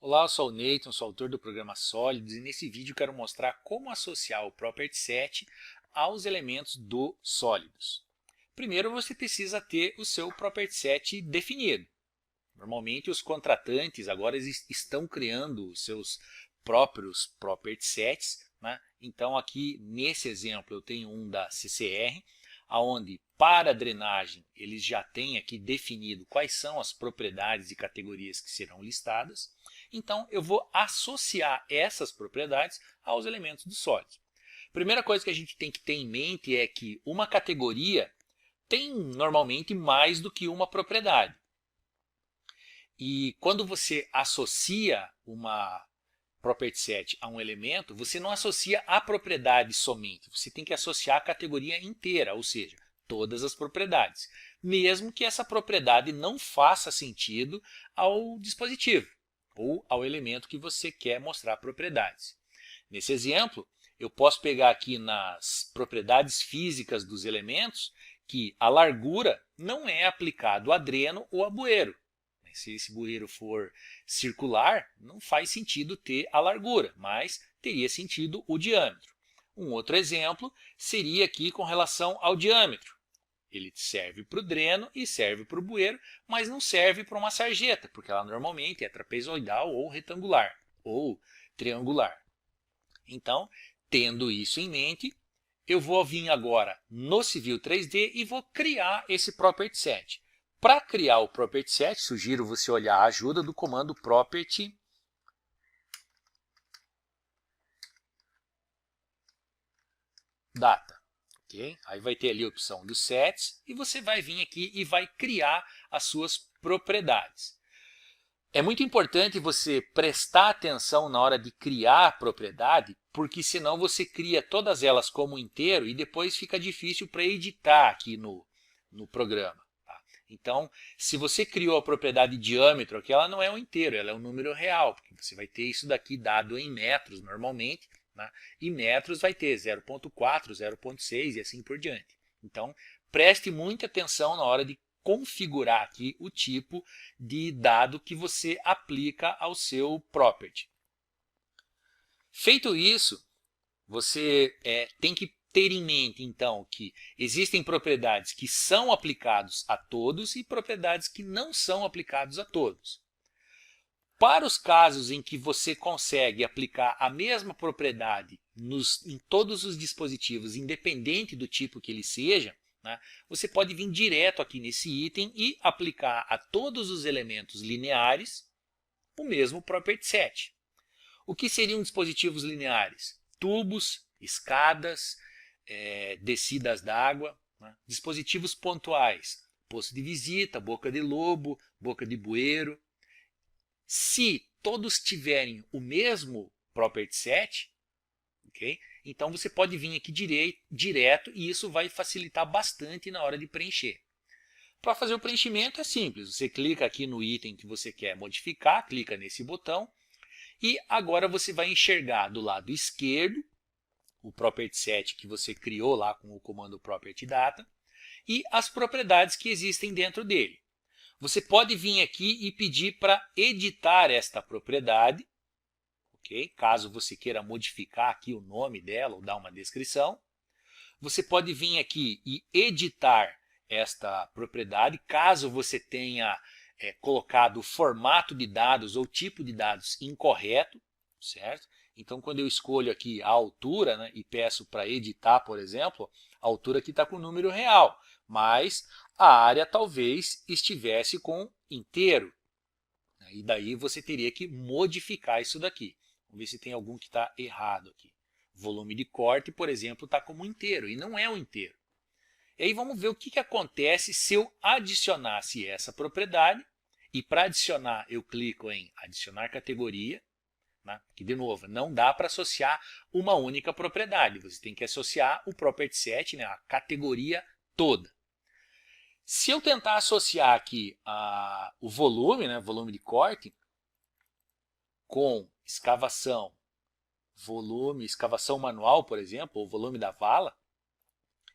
Olá, eu sou o Neyton, sou autor do programa Sólidos e nesse vídeo quero mostrar como associar o Property Set aos elementos do Sólidos. Primeiro você precisa ter o seu Property Set definido. Normalmente os contratantes agora estão criando os seus próprios Property Sets, né? Então aqui nesse exemplo eu tenho um da CCR, onde para a drenagem eles já têm aqui definido quais são as propriedades e categorias que serão listadas. Então eu vou associar essas propriedades aos elementos do sólido. Primeira coisa que a gente tem que ter em mente é que uma categoria tem normalmente mais do que uma propriedade. E quando você associa uma property set a um elemento, você não associa a propriedade somente, você tem que associar a categoria inteira, ou seja, todas as propriedades, mesmo que essa propriedade não faça sentido ao dispositivo ou ao elemento que você quer mostrar propriedades. Nesse exemplo, eu posso pegar aqui nas propriedades físicas dos elementos que a largura não é aplicado a dreno ou a bueiro. Se esse bueiro for circular, não faz sentido ter a largura, mas teria sentido o diâmetro. Um outro exemplo seria aqui com relação ao diâmetro. Ele serve para o dreno e serve para o bueiro, mas não serve para uma sarjeta, porque ela normalmente é trapezoidal ou retangular, ou triangular. Então, tendo isso em mente, eu vou vir agora no Civil 3D e vou criar esse Property Set. Para criar o Property Set, sugiro você olhar a ajuda do comando Property Data. Okay? Aí vai ter ali a opção dos sets e você vai vir aqui e vai criar as suas propriedades. É muito importante você prestar atenção na hora de criar a propriedade, porque senão você cria todas elas como inteiro e depois fica difícil para editar aqui no programa. Então, se você criou a propriedade diâmetro aqui, ela não é um inteiro, ela é um número real, porque você vai ter isso daqui dado em metros normalmente, né? E metros vai ter 0,4, 0,6 e assim por diante. Então, preste muita atenção na hora de configurar aqui o tipo de dado que você aplica ao seu property. Feito isso, você tem que ter em mente, então, que existem propriedades que são aplicados a todos e propriedades que não são aplicados a todos. Para os casos em que você consegue aplicar a mesma propriedade em todos os dispositivos, independente do tipo que ele seja, né, você pode vir direto aqui nesse item e aplicar a todos os elementos lineares o mesmo property set. O que seriam dispositivos lineares? Tubos, escadas, descidas d'água, né? Dispositivos pontuais, poço de visita, boca de lobo, boca de bueiro. Se todos tiverem o mesmo property set, okay? Então você pode vir aqui direto e isso vai facilitar bastante na hora de preencher. Para fazer o preenchimento é simples, você clica aqui no item que você quer modificar, clica nesse botão e agora você vai enxergar do lado esquerdo o property set que você criou lá com o comando property data e as propriedades que existem dentro dele. Você pode vir aqui e pedir para editar esta propriedade, okay? Caso você queira modificar aqui o nome dela ou dar uma descrição. Você pode vir aqui e editar esta propriedade, caso você tenha colocado o formato de dados ou tipo de dados incorreto, certo? Então, quando eu escolho aqui a altura, né, e peço para editar, por exemplo, a altura aqui está com o número real, mas a área talvez estivesse com inteiro. E daí você teria que modificar isso daqui. Vamos ver se tem algum que está errado aqui. Volume de corte, por exemplo, está como inteiro, e não é um inteiro. E aí vamos ver o que acontece se eu adicionasse essa propriedade, e para adicionar eu clico em adicionar categoria, né? Que de novo, não dá para associar uma única propriedade, você tem que associar o property set, né? A categoria toda. Se eu tentar associar aqui o volume, né? Volume de corte, com escavação, volume, escavação manual, por exemplo, ou volume da vala,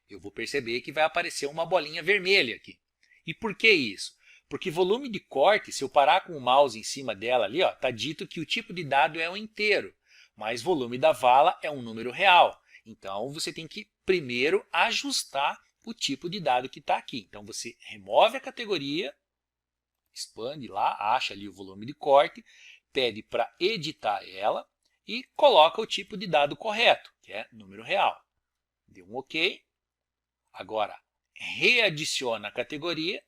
eu vou perceber que vai aparecer uma bolinha vermelha aqui. E por que isso? Porque volume de corte, se eu parar com o mouse em cima dela ali, está dito que o tipo de dado é um inteiro, mas volume da vala é um número real. Então, você tem que primeiro ajustar o tipo de dado que está aqui. Então, você remove a categoria, expande lá, acha ali o volume de corte, pede para editar ela e coloca o tipo de dado correto, que é número real. Deu um OK. Agora, readiciona a categoria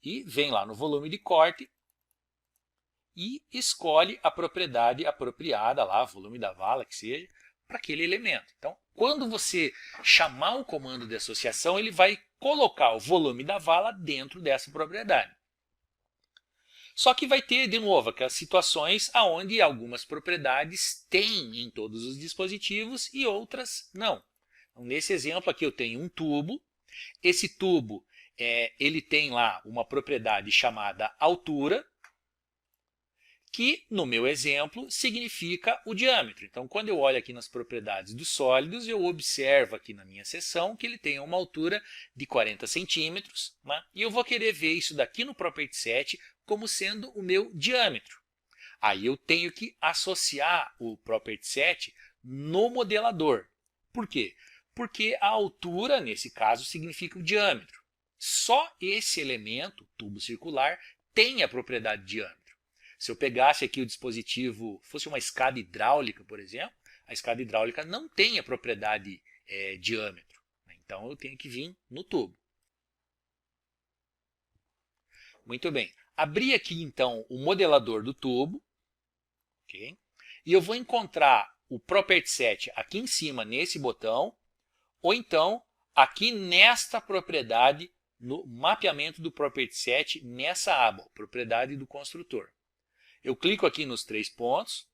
e vem lá no volume de corte e escolhe a propriedade apropriada, lá, volume da vala, que seja, para aquele elemento. Então, quando você chamar o comando de associação, ele vai colocar o volume da vala dentro dessa propriedade. Só que vai ter, de novo, aquelas situações onde algumas propriedades têm em todos os dispositivos e outras não. Então, nesse exemplo aqui eu tenho um tubo. Esse tubo ele tem lá uma propriedade chamada altura, que no meu exemplo significa o diâmetro. Então, quando eu olho aqui nas propriedades dos sólidos, eu observo aqui na minha seção que ele tem uma altura de 40 centímetros, né? E eu vou querer ver isso daqui no Property Set como sendo o meu diâmetro. Aí eu tenho que associar o Property Set no modelador. Por quê? Porque a altura, nesse caso, significa o diâmetro. Só esse elemento, tubo circular, tem a propriedade diâmetro. Se eu pegasse aqui o dispositivo, fosse uma escada hidráulica, por exemplo, a escada hidráulica não tem a propriedade diâmetro. Então, eu tenho que vir no tubo. Muito bem. Abri aqui, então, o modelador do tubo. Okay? E eu vou encontrar o Property Set aqui em cima, nesse botão, ou então aqui nesta propriedade, no mapeamento do Property Set, nessa aba, propriedade do construtor. Eu clico aqui nos 3 pontos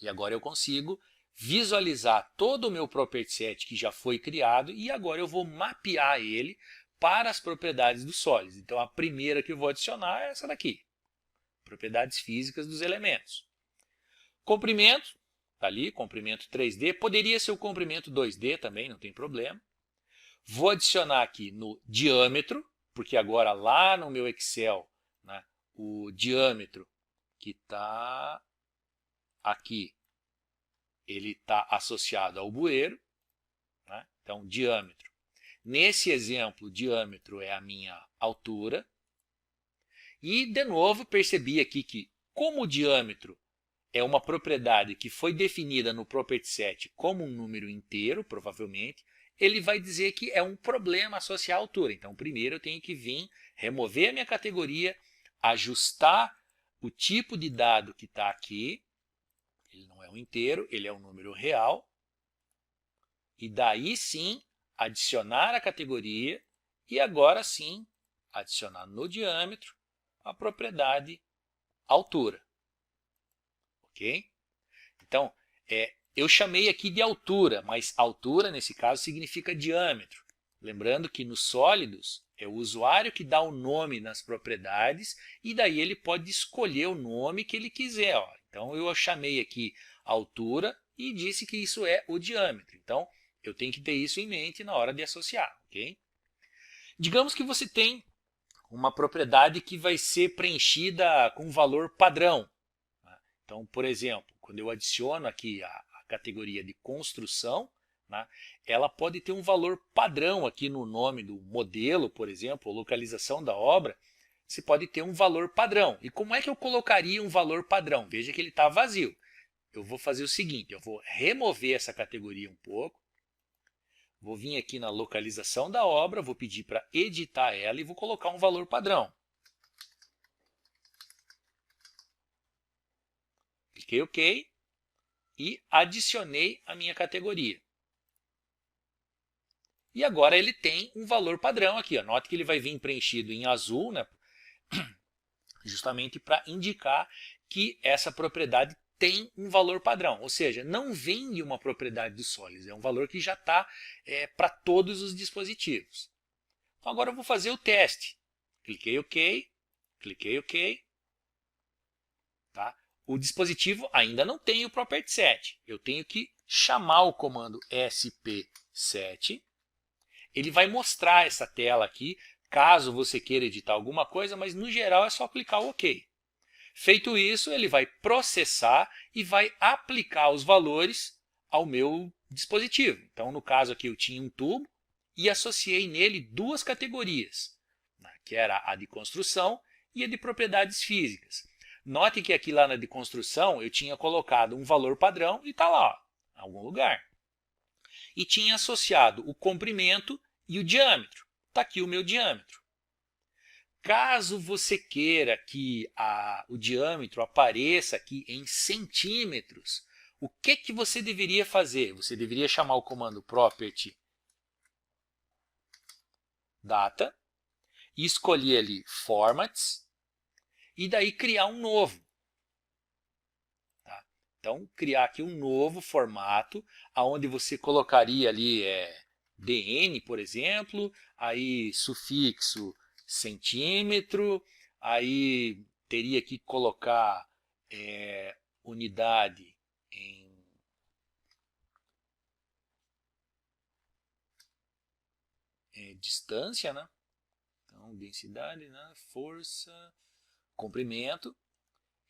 e agora eu consigo visualizar todo o meu Property Set que já foi criado e agora eu vou mapear ele para as propriedades dos sólidos. Então, a primeira que eu vou adicionar é essa daqui, propriedades físicas dos elementos. Comprimento, está ali, comprimento 3D, poderia ser o comprimento 2D também, não tem problema. Vou adicionar aqui no diâmetro, porque agora lá no meu Excel, né, o diâmetro que está aqui, ele está associado ao bueiro, né? Então, diâmetro. Nesse exemplo, o diâmetro é a minha altura. E, de novo, percebi aqui que, como o diâmetro é uma propriedade que foi definida no Property Set como um número inteiro, provavelmente, ele vai dizer que é um problema associar a altura. Então, primeiro eu tenho que vir, remover a minha categoria, ajustar o tipo de dado que está aqui. Ele não é um inteiro, ele é um número real. E daí sim, adicionar a categoria e agora sim, adicionar no diâmetro a propriedade altura. Ok? Então, eu chamei aqui de altura, mas altura, nesse caso, significa diâmetro. Lembrando que nos sólidos, é o usuário que dá o nome nas propriedades e daí ele pode escolher o nome que ele quiser. Ó. Então, eu chamei aqui altura e disse que isso é o diâmetro. Então, eu tenho que ter isso em mente na hora de associar. Okay? Digamos que você tem uma propriedade que vai ser preenchida com um valor padrão. Então, por exemplo, quando eu adiciono aqui a categoria de construção, né, ela pode ter um valor padrão aqui no nome do modelo, por exemplo, ou localização da obra, você pode ter um valor padrão. E como é que eu colocaria um valor padrão? Veja que ele está vazio. Eu vou fazer o seguinte, eu vou remover essa categoria um pouco, vou vir aqui na localização da obra, vou pedir para editar ela e vou colocar um valor padrão. Cliquei OK e adicionei a minha categoria. E agora ele tem um valor padrão aqui. Ó. Note que ele vai vir preenchido em azul, né? Justamente para indicar que essa propriedade tem um valor padrão. Ou seja, não vem de uma propriedade dos sólidos, é um valor que já está para todos os dispositivos. Então agora eu vou fazer o teste. Cliquei OK, cliquei OK. Tá? O dispositivo ainda não tem o Property Set. Eu tenho que chamar o comando sp7. Ele vai mostrar essa tela aqui caso você queira editar alguma coisa, mas no geral é só clicar o OK. Feito isso, ele vai processar e vai aplicar os valores ao meu dispositivo. Então, no caso aqui, eu tinha um tubo e associei nele duas categorias, né, que era a de construção e a de propriedades físicas. Note que aqui lá na de construção eu tinha colocado um valor padrão e está lá, ó, em algum lugar. E tinha associado o comprimento e o diâmetro. Está aqui o meu diâmetro. Caso você queira que o diâmetro apareça aqui em centímetros, o que você deveria fazer? Você deveria chamar o comando property data e escolher ali formats e daí criar um novo. Tá? Então, criar aqui um novo formato, onde você colocaria ali DN, por exemplo, aí sufixo centímetro, aí teria que colocar unidade em distância, né? Então, densidade, né? Força, comprimento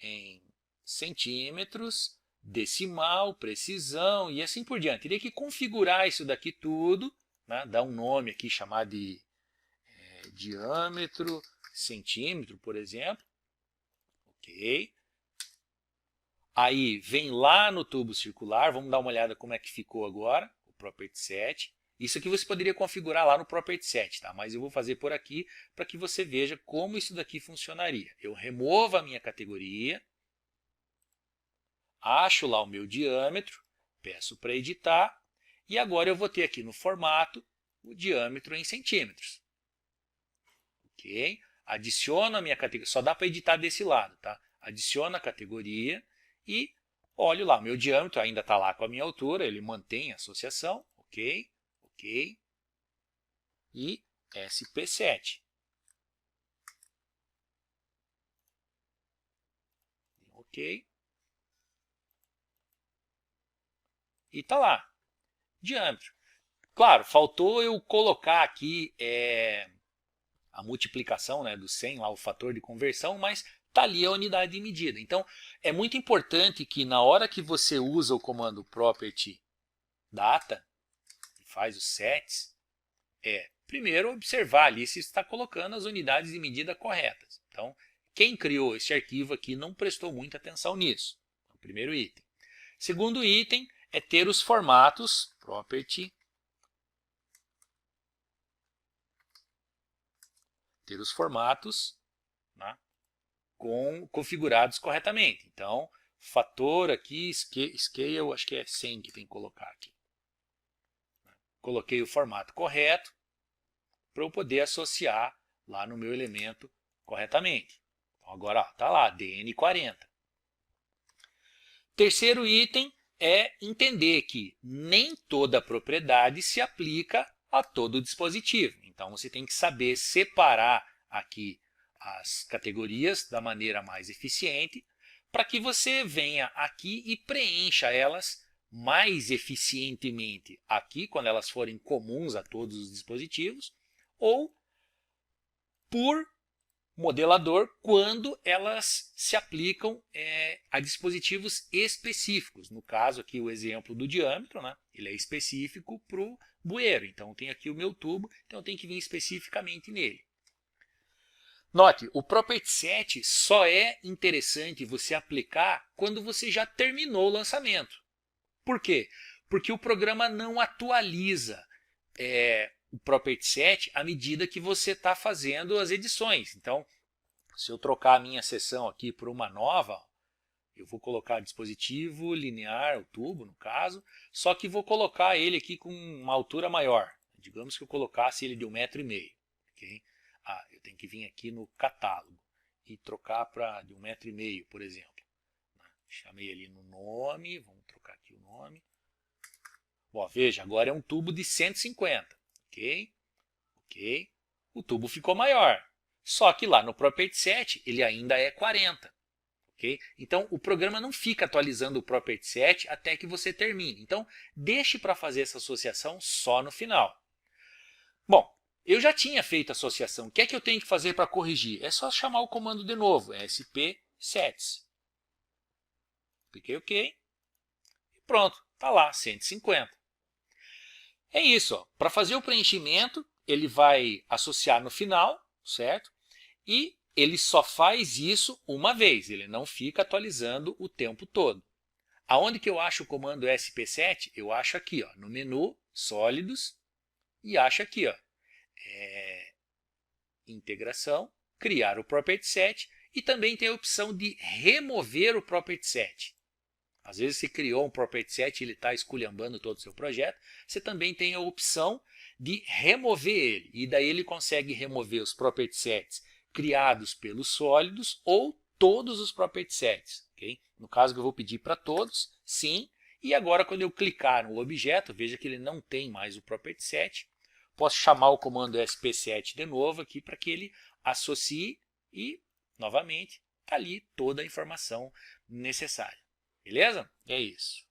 em centímetros, decimal, precisão e assim por diante. Teria que configurar isso daqui tudo, né? Dar um nome aqui, chamar de diâmetro, centímetro, por exemplo. Ok. Aí vem lá no tubo circular, vamos dar uma olhada como é que ficou agora, o property set. Isso aqui você poderia configurar lá no property set, tá? Mas eu vou fazer por aqui para que você veja como isso daqui funcionaria. Eu removo a minha categoria, acho lá o meu diâmetro, peço para editar, e agora eu vou ter aqui no formato o diâmetro em centímetros. Ok? Adiciono a minha categoria, só dá para editar desse lado, tá? Adiciono a categoria e olho lá, meu diâmetro ainda está lá com a minha altura, ele mantém a associação, ok? Ok? E SP7. Ok? E está lá, diâmetro. Claro, faltou eu colocar aqui a multiplicação, né, do 100, lá, o fator de conversão, mas está ali a unidade de medida. Então, é muito importante que na hora que você usa o comando property data, faz os sets, primeiro observar ali se está colocando as unidades de medida corretas. Então, quem criou esse arquivo aqui não prestou muita atenção nisso. Então, primeiro item. Segundo item é ter os formatos property, né, configurados corretamente. Então, fator aqui, scale, acho que é 100 que tem que colocar aqui. Coloquei o formato correto para eu poder associar lá no meu elemento corretamente. Então, agora está lá, DN40. Terceiro item é entender que nem toda propriedade se aplica a todo dispositivo. Então, você tem que saber separar aqui as categorias da maneira mais eficiente para que você venha aqui e preencha elas mais eficientemente aqui, quando elas forem comuns a todos os dispositivos, ou por modelador quando elas se aplicam a dispositivos específicos. No caso aqui o exemplo do diâmetro, né? Ele é específico para o bueiro. Então tem aqui o meu tubo, então eu tenho que vir especificamente nele. Note, o property set só é interessante você aplicar quando você já terminou o lançamento. Por quê? Porque o programa não atualiza o property set à medida que você está fazendo as edições. Então, se eu trocar a minha seção aqui por uma nova, eu vou colocar dispositivo linear, o tubo no caso, só que vou colocar ele aqui com uma altura maior. Digamos que eu colocasse ele de 1,5 m. Okay? Eu tenho que vir aqui no catálogo e trocar para de 1,5 m, por exemplo. Chamei ali no nome, vamos trocar aqui o nome. Bom, veja, agora é um tubo de 150. Ok? Ok? O tubo ficou maior. Só que lá no property set ele ainda é 40. Okay? Então, o programa não fica atualizando o property set até que você termine. Então, deixe para fazer essa associação só no final. Bom, Eu já tinha feito a associação. O que é que eu tenho que fazer para corrigir? É só chamar o comando de novo, SP-SETS. Cliquei OK. E pronto, está lá, 150. É isso. Para fazer o preenchimento, ele vai associar no final, certo? E ele só faz isso uma vez, ele não fica atualizando o tempo todo. Aonde que eu acho o comando SP7? Eu acho aqui, ó, no menu Sólidos, e acho aqui, ó, Integração, criar o property set, e também tem a opção de remover o property set. Às vezes você criou um property set e ele está esculhambando todo o seu projeto, você também tem a opção de remover ele, e daí ele consegue remover os property sets criados pelos sólidos ou todos os property sets. Okay? No caso que eu vou pedir para todos, sim, e agora quando eu clicar no objeto, veja que ele não tem mais o property set, posso chamar o comando SP7 de novo aqui para que ele associe e, novamente, está ali toda a informação necessária. Beleza? É isso.